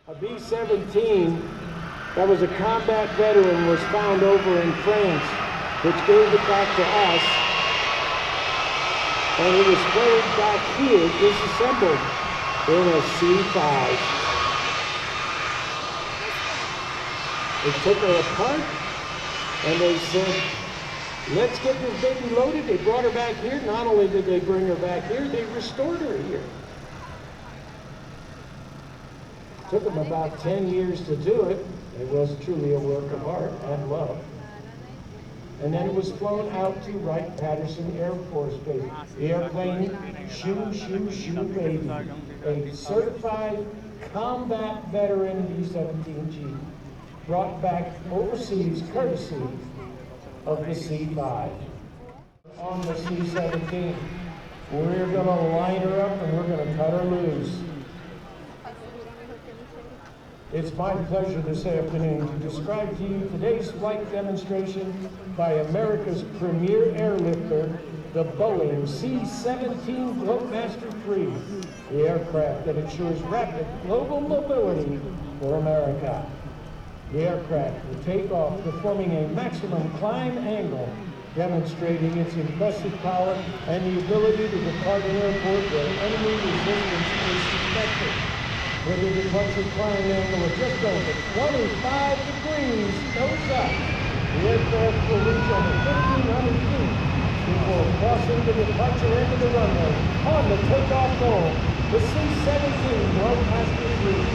A B-17 that was a combat veteran was found over in France, which gave it back to us, and it was ferried back here, disassembled in a C-5. They took her apart, and they said, let's get this baby loaded. They brought her back here. Not only did they bring her back here, they restored her here. Took them about 10 years to do it. It was truly a work of art and love. And then it was flown out to Wright-Patterson Air Force Base. The airplane, shoo, baby. A certified combat veteran B-17G brought back overseas courtesy of the C-5. On the C-17, we're gonna line her up and we're gonna cut her loose. It's my pleasure this afternoon to describe to you today's flight demonstration by America's premier airlifter, the Boeing C-17 Globemaster III, the aircraft that ensures rapid global mobility for America. The aircraft will take off performing a maximum climb angle, demonstrating its impressive power and the ability to depart an airport where enemy resistance is suspected. With a departure climb angle of just over 25 degrees nose up, the aircraft will reach over 1,500 feet before crossing the departure end of the runway on the takeoff goal, the C-17 Globemaster III.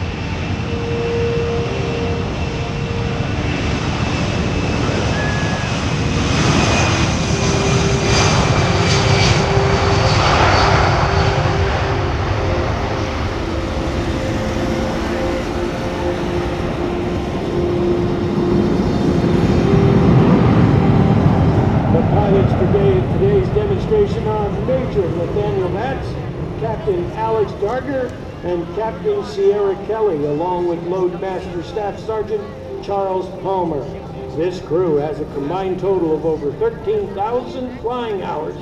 Today's demonstration are Major Nathaniel Matz, Captain Alex Gardner, and Captain Sierra Kelly, along with Loadmaster Staff Sergeant Charles Palmer. This crew has a combined total of over 13,000 flying hours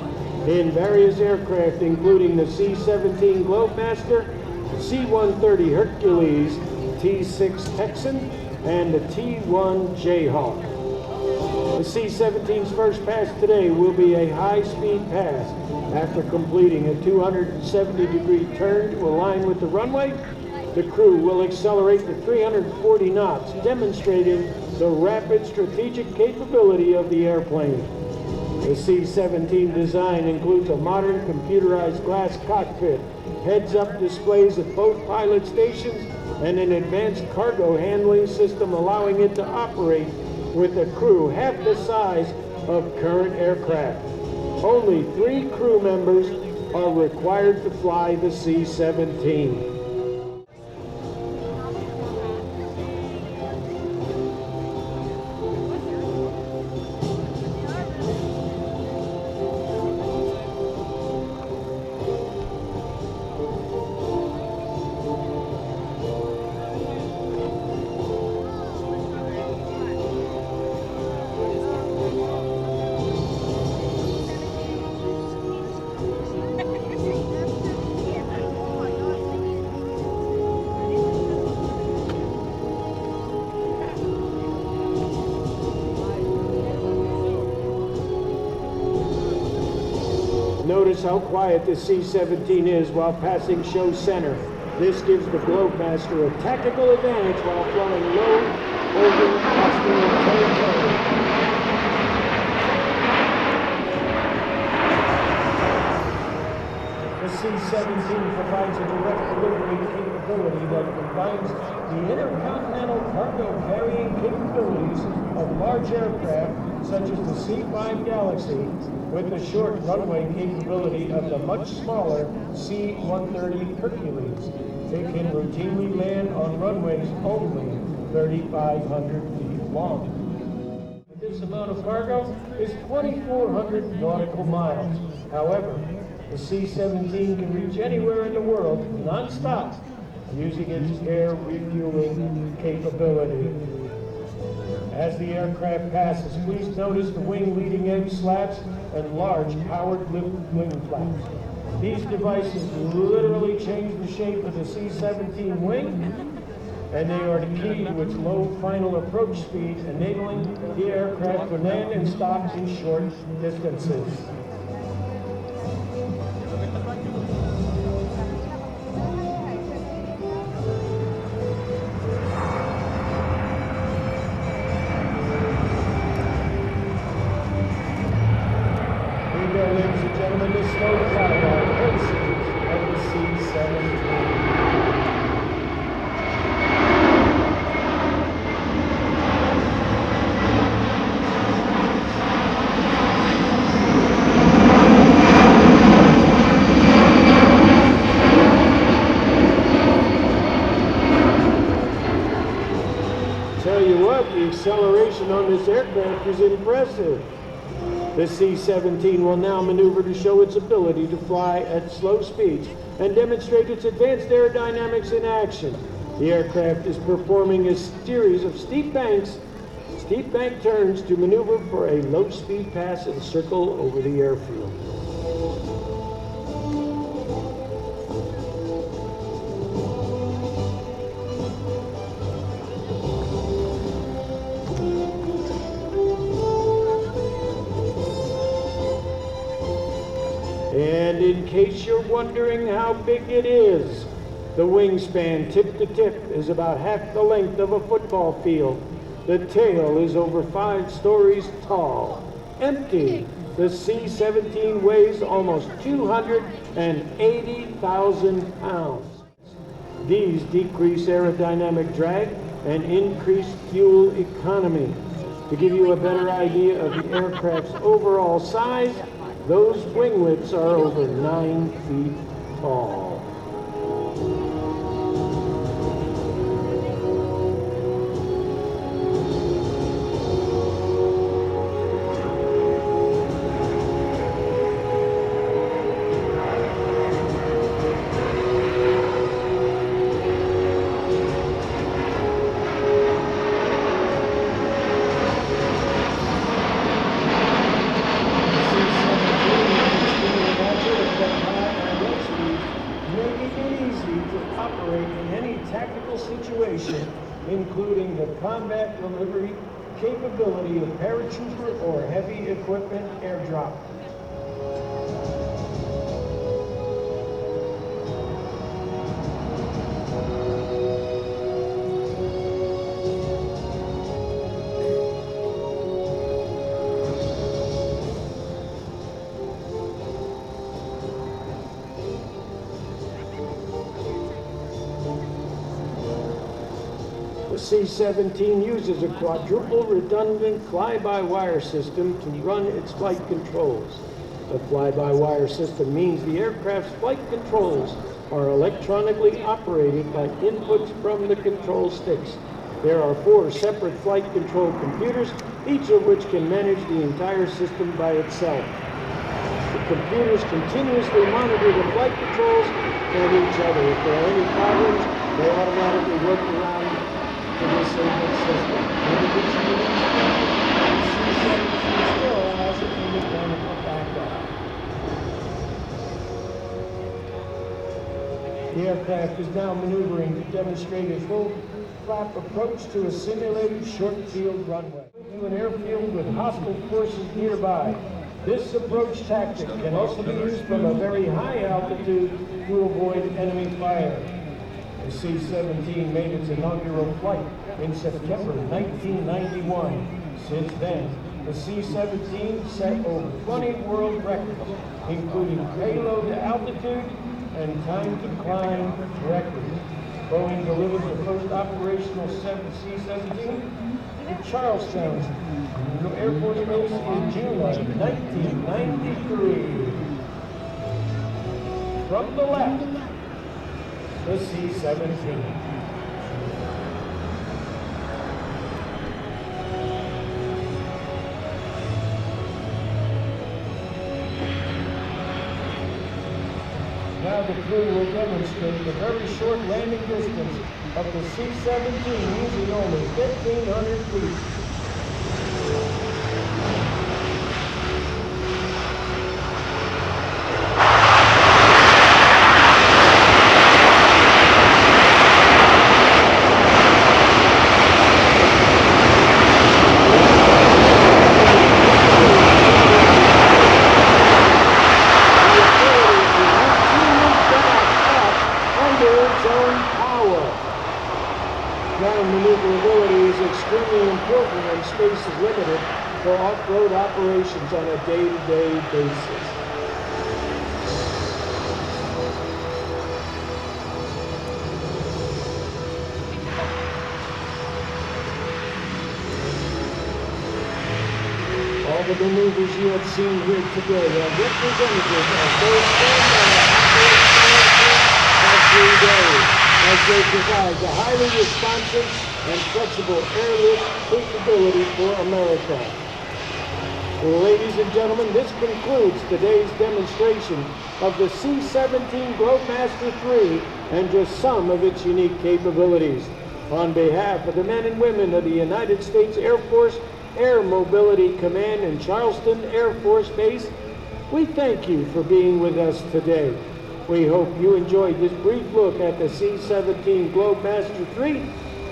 in various aircraft, including the C-17 Globemaster, the C-130 Hercules, T-6 Texan, and the T-1 Jayhawk. The C-17's first pass today will be a high-speed pass. After completing a 270-degree turn to align with the runway, the crew will accelerate to 340 knots, demonstrating the rapid strategic capability of the airplane. The C-17 design includes a modern computerized glass cockpit, heads-up displays at both pilot stations, and an advanced cargo handling system allowing it to operate with a crew half the size of current aircraft. Only 3 crew members are required to fly the C-17. Notice how quiet the C-17 is while passing show center. This gives the Globemaster a tactical advantage while flying low over hostile territory. The C-17 provides a direct delivery capability that combines the intercontinental cargo carrying capabilities of large aircraft such as the C-5 Galaxy with the short runway capability of the much smaller C-130 Hercules. It can routinely land on runways only 3,500 feet long. This amount of cargo is 2,400 nautical miles. However, the C-17 can reach anywhere in the world non-stop using its air refueling capability. As the aircraft passes, please notice the wing leading edge slats and large powered lift wing flaps. These devices literally change the shape of the C-17 wing and they are the key to its low final approach speed, enabling the aircraft to land and stop in short distances. Ladies and gentlemen, the slow flyby races of the C-17. Tell you what, the acceleration on this aircraft is impressive. The C-17 will now maneuver to show its ability to fly at slow speeds and demonstrate its advanced aerodynamics in action. The aircraft is performing a series of steep bank turns to maneuver for a low-speed pass and circle over the airfield. And in case you're wondering how big it is, the wingspan tip to tip is about half the length of a football field. The tail is over 5 stories tall. Empty, the C-17 weighs almost 280,000 pounds. These decrease aerodynamic drag and increase fuel economy. To give you a better idea of the aircraft's overall size, those winglets are over 9 feet tall. Situation, including the combat delivery capability of paratrooper or heavy equipment airdrop. The C-17 uses a quadruple redundant fly-by-wire system to run its flight controls. The fly-by-wire system means the aircraft's flight controls are electronically operated by inputs from the control sticks. There are 4 separate flight control computers, each of which can manage the entire system by itself. The computers continuously monitor the flight controls and each other. If there are any problems, they automatically work around to disable system. C-17 still has an independent backup. The aircraft is now maneuvering to demonstrate a full flap approach to a simulated short field runway to an airfield with hostile forces nearby. This approach tactic can also be used from a very high altitude to avoid enemy fire. The C-17 made its inaugural flight in September 1991. Since then, the C-17 set over 20 world records, including payload to altitude and time to climb records. Boeing delivered the first operational C-17 to Charleston Air Force Base in June of 1993. From the left, the C-17. Now the crew will demonstrate the very short landing distance of the C-17 using only 1,500 feet. ground maneuverability is extremely important when space is limited for off-road operations on a day-to-day basis. All the maneuvers you have seen here today are representative of those every day as they provide the highly responsive and flexible airlift capability for America. Ladies and gentlemen, this concludes today's demonstration of the C-17 Globemaster III and just some of its unique capabilities. On behalf of the men and women of the United States Air Force Air Mobility Command in Charleston Air Force Base, we thank you for being with us today. We hope you enjoyed this brief look at the C-17 Globemaster III,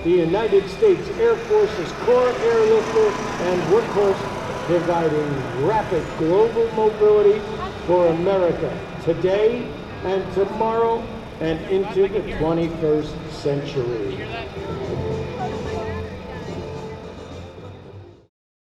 the United States Air Force's core airlifter and workhorse, providing rapid global mobility for America today and tomorrow and into the 21st century.